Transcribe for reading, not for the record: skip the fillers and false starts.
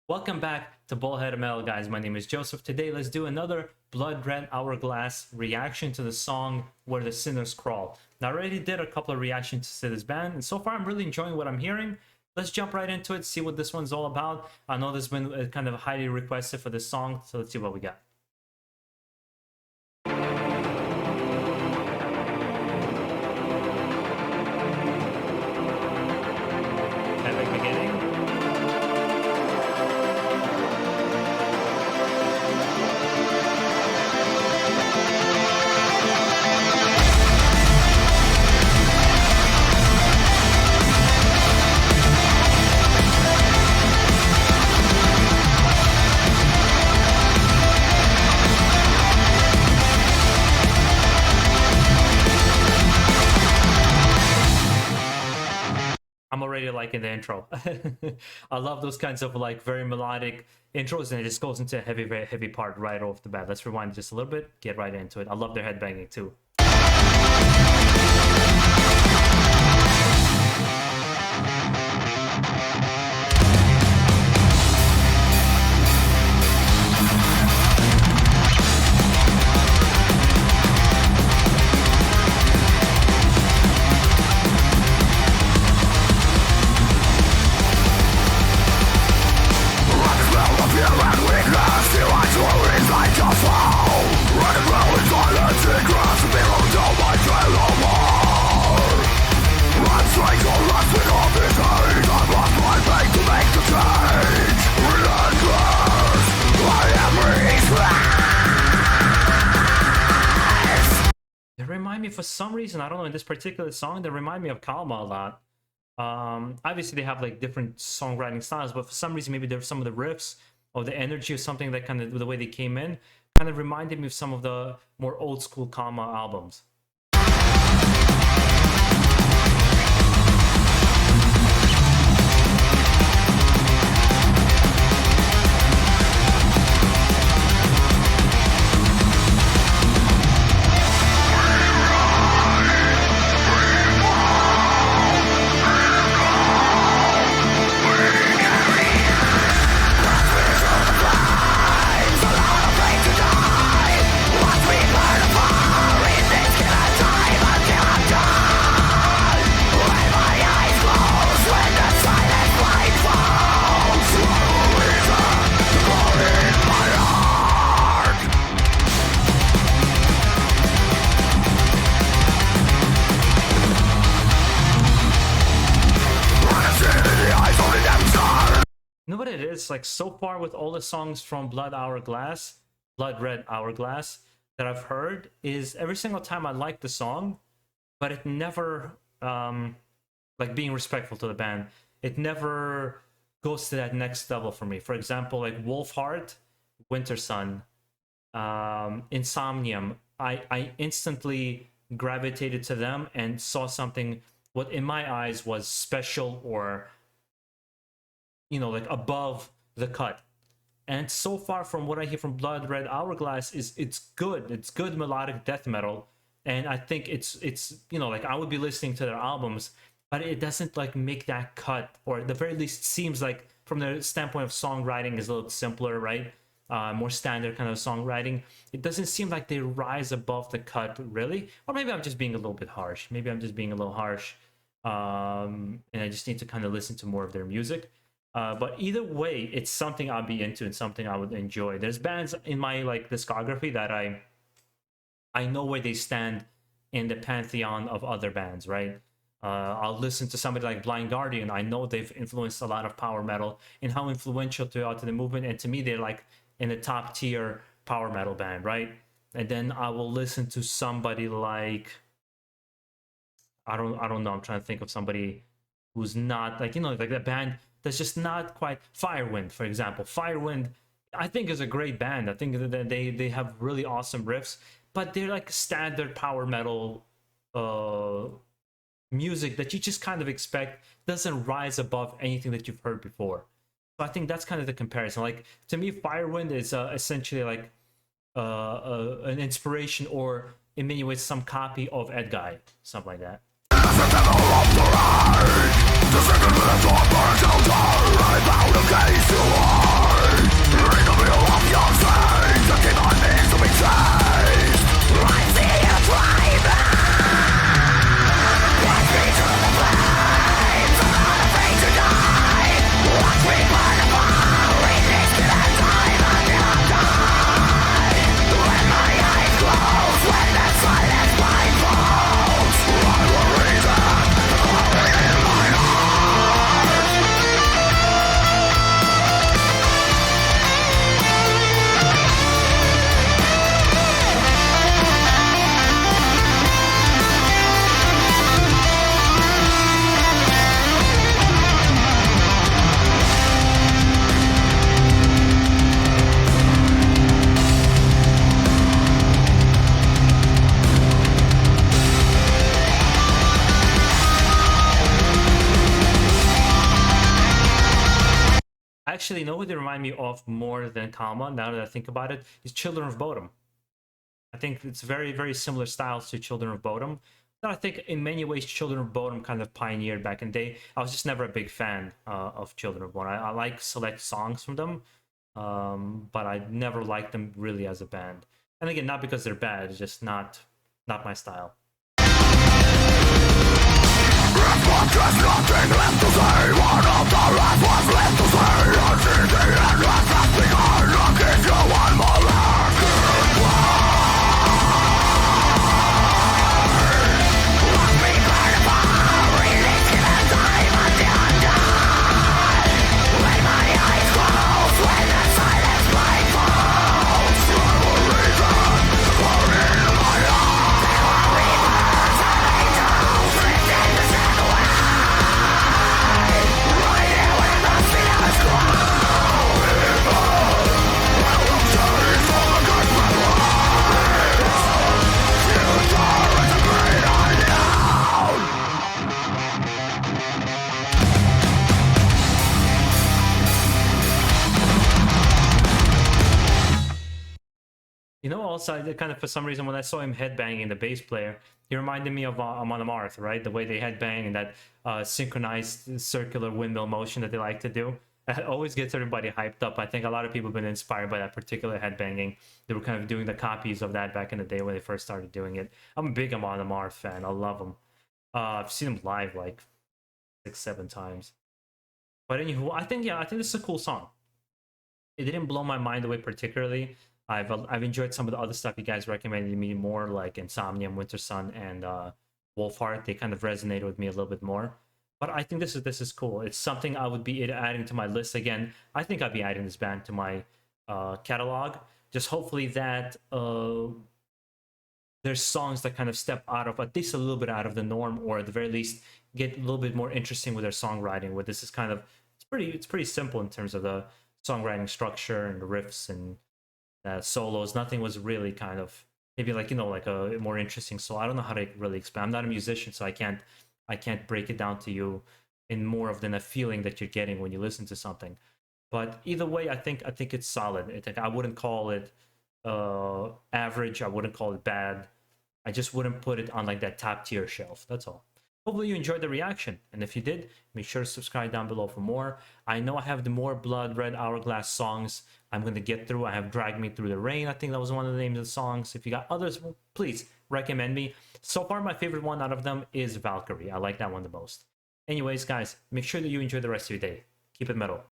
Welcome back to BaldHeaded Metal, guys. My name is Joseph. Today, let's do another Bloodred Hourglass reaction to the song Where the Sinners Crawl. Now, I already did a couple of reactions to this band, and so far I'm really enjoying what I'm hearing. Let's jump right into it, see what this one's all about. I know this has been kind of highly requested for this song, so let's see what we got. Epic beginning. I'm already liking the intro. I love those kinds of like very melodic intros, and it just goes into a very heavy part right off the bat. Let's rewind just a little bit, get right into it. I love their headbanging too. They remind me, for some reason, I don't know, in this particular song, they remind me of Kalma a lot. Obviously, they have like different songwriting styles, but for some reason, maybe there's some of the riffs or the energy or something that kind of, the way they came in, kind of reminded me of some of the more old school Kalma albums. You know what it is? Like, so far with all the songs from Bloodred Hourglass that I've heard, is every single time I like the song, but it never, like, being respectful to the band, it never goes to that next level for me. For example, like Wolfheart, Winter Sun, Insomnium, I instantly gravitated to them and saw something what in my eyes was special, or you know, like above the cut. And so far from what I hear from Bloodred Hourglass is it's good melodic death metal, and I think it's you know, like I would be listening to their albums, but it doesn't like make that cut, or at the very least seems like from the standpoint of songwriting is a little simpler, right? More standard kind of songwriting. It doesn't seem like they rise above the cut, really. Or maybe I'm just being a little bit harsh. Maybe I'm just being a little harsh, and I just need to kind of listen to more of their music. But either way, it's something I'll be into and something I would enjoy. There's bands in my like discography that I know where they stand in the pantheon of other bands, right? I'll listen to somebody like Blind Guardian. I know they've influenced a lot of power metal and how influential to the movement, and to me they're like in the top tier power metal band, right? And then I will listen to somebody like I don't know, I'm trying to think of somebody who's not like, you know, like that band that's just not quite Firewind, for example. Firewind, I think, is a great band. I think that they have really awesome riffs, but they're like standard power metal music that you just kind of expect, doesn't rise above anything that you've heard before. So I think that's kind of the comparison. Like, to me, Firewind is essentially like an inspiration, or in many ways some copy of Edguy, something like that. The second minute of burnt out, I found a case to Actually, you know who they remind me of more than Kalma, now that I think about it, is Children of Bodom. I think it's very, very similar styles to Children of Bodom. That I think in many ways Children of Bodom kind of pioneered back in the day. I was just never a big fan of Children of Bodom. I like select songs from them, but I never liked them really as a band. And again, not because they're bad, it's just not my style. You know, also, I kind of, for some reason, when I saw him headbanging the bass player, he reminded me of Amon Amarth, right? The way they headbang and that synchronized circular windmill motion that they like to do. That always gets everybody hyped up. I think a lot of people have been inspired by that particular headbanging. They were kind of doing the copies of that back in the day when they first started doing it. I'm a big Amon Amarth fan. I love him. I've seen him live like 6-7 times. But anywho, I think this is a cool song. It didn't blow my mind away particularly. I've enjoyed some of the other stuff you guys recommended me more, like Insomnium, Winter Sun, and Wolfheart. They kind of resonated with me a little bit more. But I think this is cool. It's something I would be adding to my list again. I think I'd be adding this band to my catalog. Just hopefully that there's songs that kind of step out of, at least a little bit out of the norm, or at the very least get a little bit more interesting with their songwriting. Where this is kind of it's pretty simple in terms of the songwriting structure and the riffs and solos. Nothing was really kind of maybe like like a more interesting solo. I don't know how to really explain. I'm not a musician, so I can't break it down to you in more of than a feeling that you're getting when you listen to something. But either way, I think it's solid. I wouldn't call it average. I wouldn't call it bad. I just wouldn't put it on like that top tier shelf. That's all. Hopefully you enjoyed the reaction, and if you did, make sure to subscribe down below for more. I know I have the more Bloodred Hourglass songs I'm going to get through. I have Drag Me Through the Rain. I think that was one of the names of the songs. If you got others, please recommend me. So far, my favorite one out of them is Valkyrie. I like that one the most. Anyways, guys, make sure that you enjoy the rest of your day. Keep it metal.